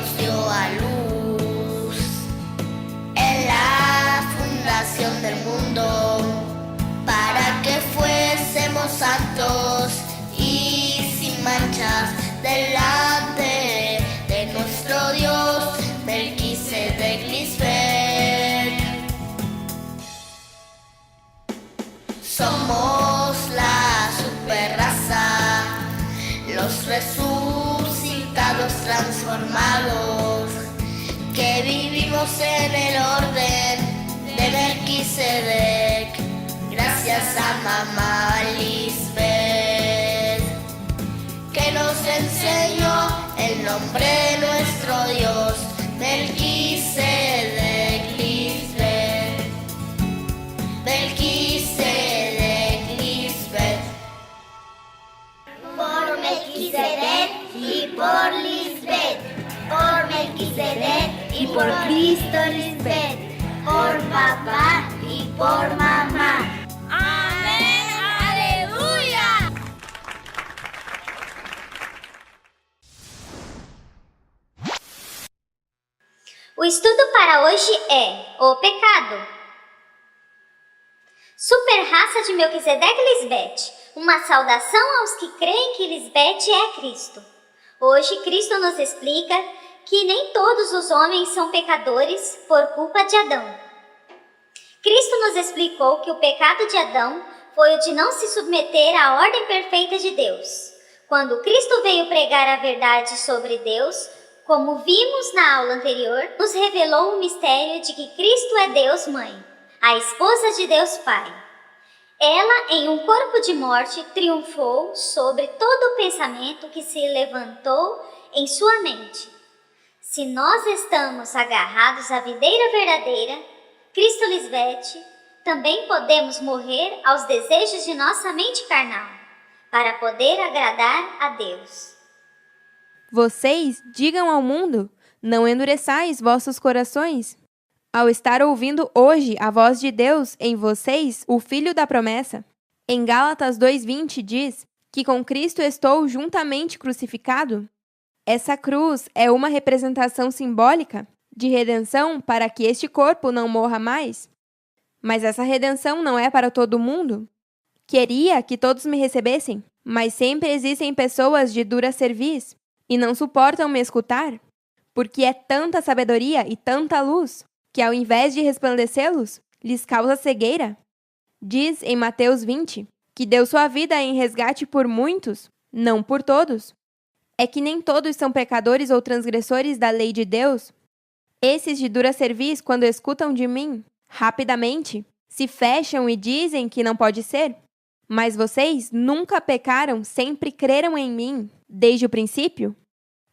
nos dio a luz en la fundación del mundo, para que fuésemos santos y sin manchas delante de nuestro Dios, Melquisedec Lisbeth. Somos la superraza, los resucitados transformados, que vivimos en el orden de Melquisedec, gracias a mamá Lisbeth, que nos enseñó el nombre de nuestro Dios, Melquisedec Lisbeth, Melquisedec Lisbeth. Por Melquisedec y por Lisbeth, por Melquisedec y por Cristo Lisbeth, por papá y por mamá. Amém! Aleluia! O estudo para hoje é o pecado. Super-raça de Melquisedec Lisbeth, uma saudação aos que creem que Lisbeth é Cristo. Hoje Cristo nos explica que nem todos os homens são pecadores por culpa de Adão. Cristo nos explicou que o pecado de Adão foi o de não se submeter à ordem perfeita de Deus. Quando Cristo veio pregar a verdade sobre Deus, como vimos na aula anterior, nos revelou o mistério de que Cristo é Deus Mãe, a esposa de Deus Pai. Ela, em um corpo de morte, triunfou sobre todo o pensamento que se levantou em sua mente. Se nós estamos agarrados à videira verdadeira, Cristo Lisbeth, também podemos morrer aos desejos de nossa mente carnal, para poder agradar a Deus. Vocês digam ao mundo, não endureçais vossos corações. Ao estar ouvindo hoje a voz de Deus em vocês, o Filho da promessa, em Gálatas 2:20 diz que com Cristo estou juntamente crucificado. Essa cruz é uma representação simbólica de redenção para que este corpo não morra mais. Mas essa redenção não é para todo mundo. Queria que todos me recebessem, mas sempre existem pessoas de dura cerviz e não suportam me escutar, porque é tanta sabedoria e tanta luz que, ao invés de resplandecê-los, lhes causa cegueira. Diz em Mateus 20 que deu sua vida em resgate por muitos, não por todos. É que nem todos são pecadores ou transgressores da lei de Deus. Esses de dura cerviz, quando escutam de mim, rapidamente se fecham e dizem que não pode ser. Mas vocês nunca pecaram, sempre creram em mim, desde o princípio?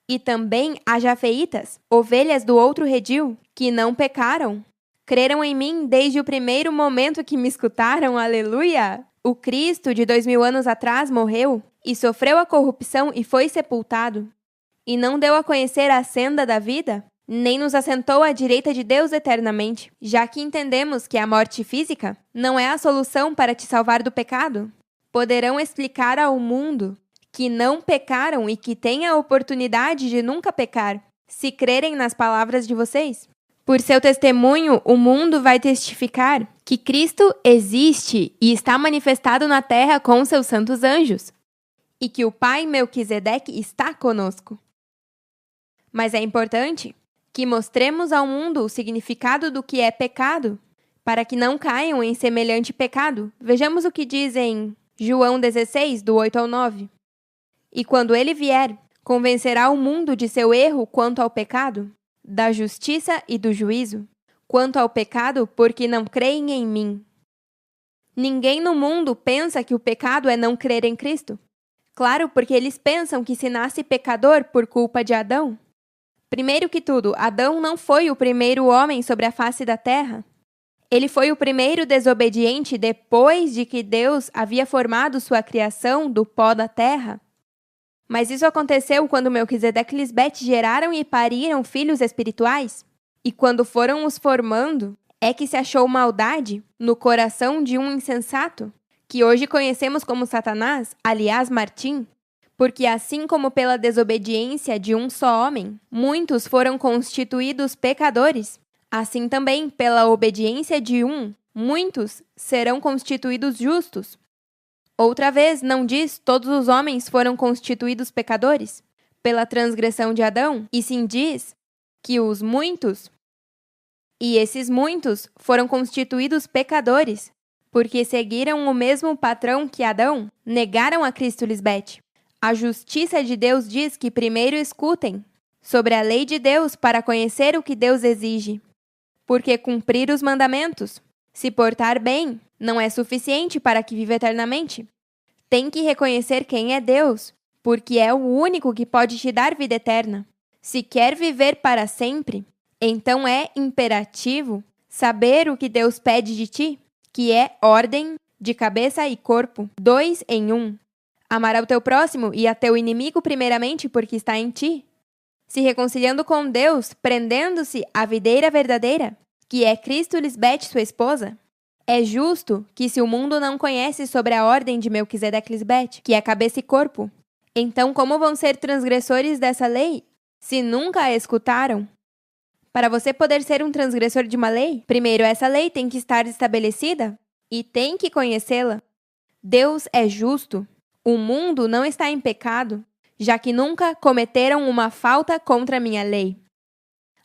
E também há jafeitas, ovelhas do outro redil, que não pecaram. Creram em mim desde o primeiro momento que me escutaram, aleluia! O Cristo de 2000 anos atrás morreu e sofreu a corrupção e foi sepultado. E não deu a conhecer a senda da vida, nem nos assentou à direita de Deus eternamente, já que entendemos que a morte física não é a solução para te salvar do pecado. Poderão explicar ao mundo que não pecaram e que têm a oportunidade de nunca pecar, se crerem nas palavras de vocês. Por seu testemunho, o mundo vai testificar que Cristo existe e está manifestado na terra com seus santos anjos, e que o Pai Melquisedec está conosco. Mas é importante que mostremos ao mundo o significado do que é pecado, para que não caiam em semelhante pecado. Vejamos o que diz em João 16, do 8 ao 9. E quando ele vier, convencerá o mundo de seu erro quanto ao pecado, da justiça e do juízo, quanto ao pecado, porque não creem em mim. Ninguém no mundo pensa que o pecado é não crer em Cristo. Claro, porque eles pensam que se nasce pecador por culpa de Adão. Primeiro que tudo, Adão não foi o primeiro homem sobre a face da terra. Ele foi o primeiro desobediente depois de que Deus havia formado sua criação do pó da terra. Mas isso aconteceu quando Melquisedec e Lisbeth geraram e pariram filhos espirituais. E quando foram os formando, é que se achou maldade no coração de um insensato, que hoje conhecemos como Satanás, aliás Martim, Porque assim como pela desobediência de um só homem, muitos foram constituídos pecadores, assim também pela obediência de um, muitos serão constituídos justos. Outra vez, não diz todos os homens foram constituídos pecadores pela transgressão de Adão, e sim diz que os muitos, e esses muitos foram constituídos pecadores, porque seguiram o mesmo patrão que Adão, negaram a Cristo Lisbete. A justiça de Deus diz que primeiro escutem sobre a lei de Deus para conhecer o que Deus exige. Porque cumprir os mandamentos, se portar bem, não é suficiente para que viva eternamente. Tem que reconhecer quem é Deus, porque é o único que pode te dar vida eterna. Se quer viver para sempre, então é imperativo saber o que Deus pede de ti, que é ordem de cabeça e corpo, 2 em 1. Amar ao teu próximo e a teu inimigo primeiramente porque está em ti. Se reconciliando com Deus, prendendo-se à videira verdadeira, que é Cristo Lisbete, sua esposa. É justo que se o mundo não conhece sobre a ordem de Melquisedeque Lisbete, que é cabeça e corpo, então como vão ser transgressores dessa lei, se nunca a escutaram? Para você poder ser um transgressor de uma lei, primeiro essa lei tem que estar estabelecida e tem que conhecê-la. Deus é justo. O mundo não está em pecado, já que nunca cometeram uma falta contra a minha lei.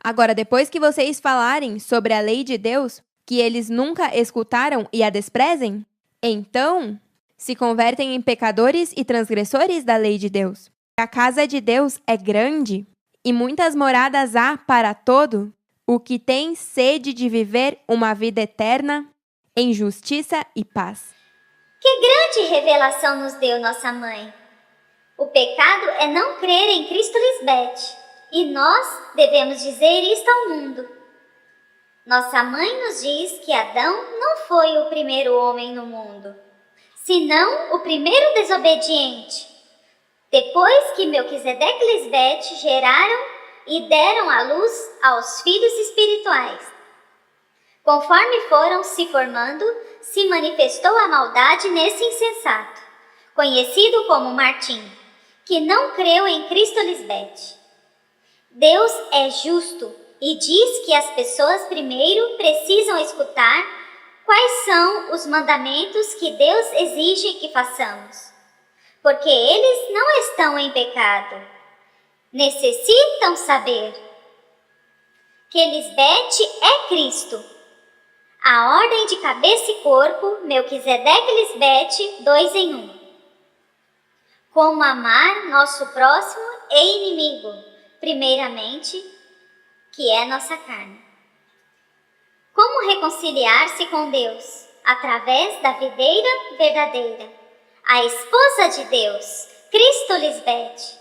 Agora, depois que vocês falarem sobre a lei de Deus, que eles nunca escutaram e a desprezem, então se convertem em pecadores e transgressores da lei de Deus. A casa de Deus é grande e muitas moradas há para todo o que tem sede de viver uma vida eterna em justiça e paz. Que grande revelação nos deu nossa mãe! O pecado é não crer em Cristo Lisbete, e nós devemos dizer isto ao mundo. Nossa mãe nos diz que Adão não foi o primeiro homem no mundo, senão o primeiro desobediente. Depois que Melquisedeque e Lisbete geraram e deram à luz aos filhos espirituais. Conforme foram se formando, se manifestou a maldade nesse insensato, conhecido como Martim, que não creu em Cristo Lisbete. Deus é justo e diz que as pessoas primeiro precisam escutar quais são os mandamentos que Deus exige que façamos, porque eles não estão em pecado. Necessitam saber que Lisbete é Cristo. A ordem de cabeça e corpo, Melquisedeque e Lisbete, 2 em 1. Como amar nosso próximo e inimigo, primeiramente, que é nossa carne. Como reconciliar-se com Deus? Através da videira verdadeira, a esposa de Deus, Cristo Lisbete.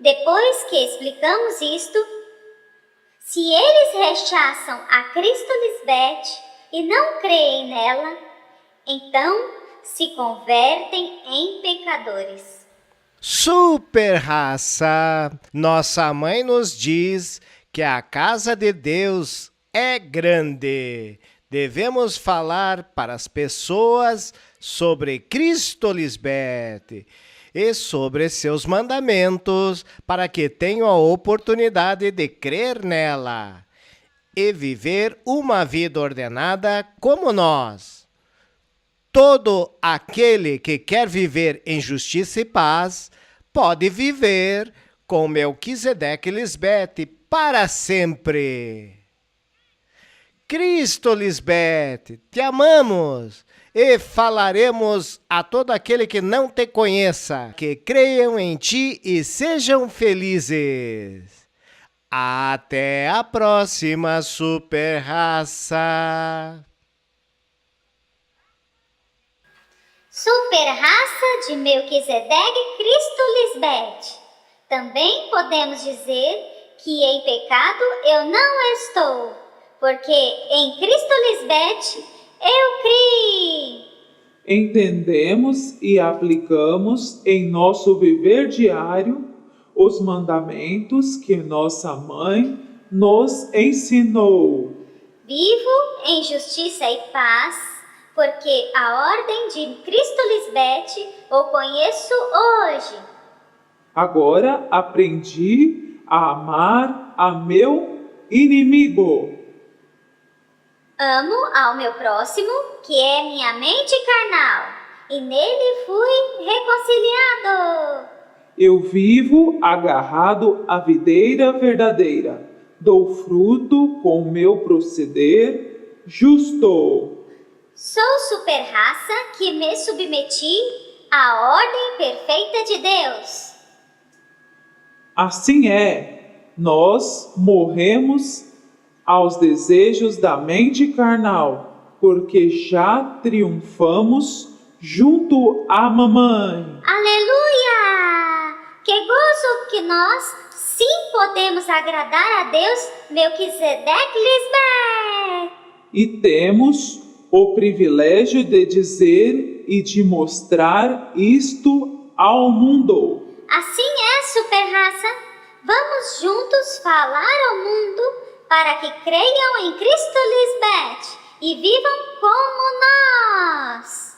Depois que explicamos isto, se eles rechaçam a Cristo Lisbete e não creem nela, então se convertem em pecadores. Super raça! Nossa mãe nos diz que a casa de Deus é grande. Devemos falar para as pessoas sobre Cristo Lisbete e sobre seus mandamentos, para que tenham a oportunidade de crer nela e viver uma vida ordenada como nós. Todo aquele que quer viver em justiça e paz pode viver com Melquisedeque e Lisbete para sempre. Cristo Lisbete, te amamos e falaremos a todo aquele que não te conheça, que creiam em ti e sejam felizes. Até a próxima, super raça! Super raça de Melquisedeque Cristo Lisbete. Também podemos dizer que em pecado eu não estou, porque em Cristo Lisbete eu criei. Entendemos e aplicamos em nosso viver diário os mandamentos que nossa mãe nos ensinou. Vivo em justiça e paz, porque a ordem de Cristo Lisbete o conheço hoje. Agora aprendi a amar a meu inimigo. Amo ao meu próximo, que é minha mente carnal, e nele fui reconciliado. Eu vivo agarrado à videira verdadeira, dou fruto com meu proceder justo. Sou super-raça que me submeti à ordem perfeita de Deus. Assim é, nós morremos aos desejos da mente carnal, porque já triunfamos junto à mamãe. Aleluia! Que gozo que nós sim podemos agradar a Deus, Melquisedeque Lisbeth. E temos o privilégio de dizer e de mostrar isto ao mundo. Assim é, super-raça. Vamos juntos falar ao mundo para que creiam em Cristo Lisbeth e vivam como nós.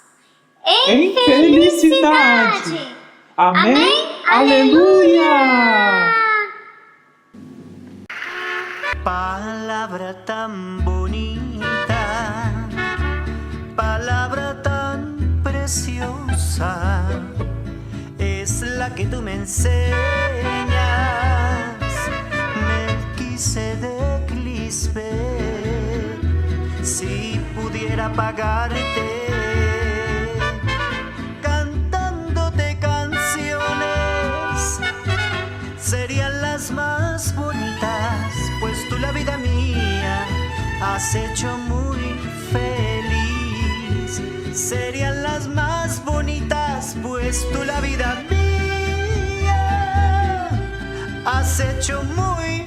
Em felicidade. Amém? Aleluia! Palabra tan bonita, palabra tan preciosa, es la que tú me enseñas, Melquisedec Lisbeth. Si pudiera pagarte cantándote canciones, serían las más bonitas, pues tú la vida mía has hecho muy feliz. Serían las más bonitas, pues tú la vida mía has hecho muy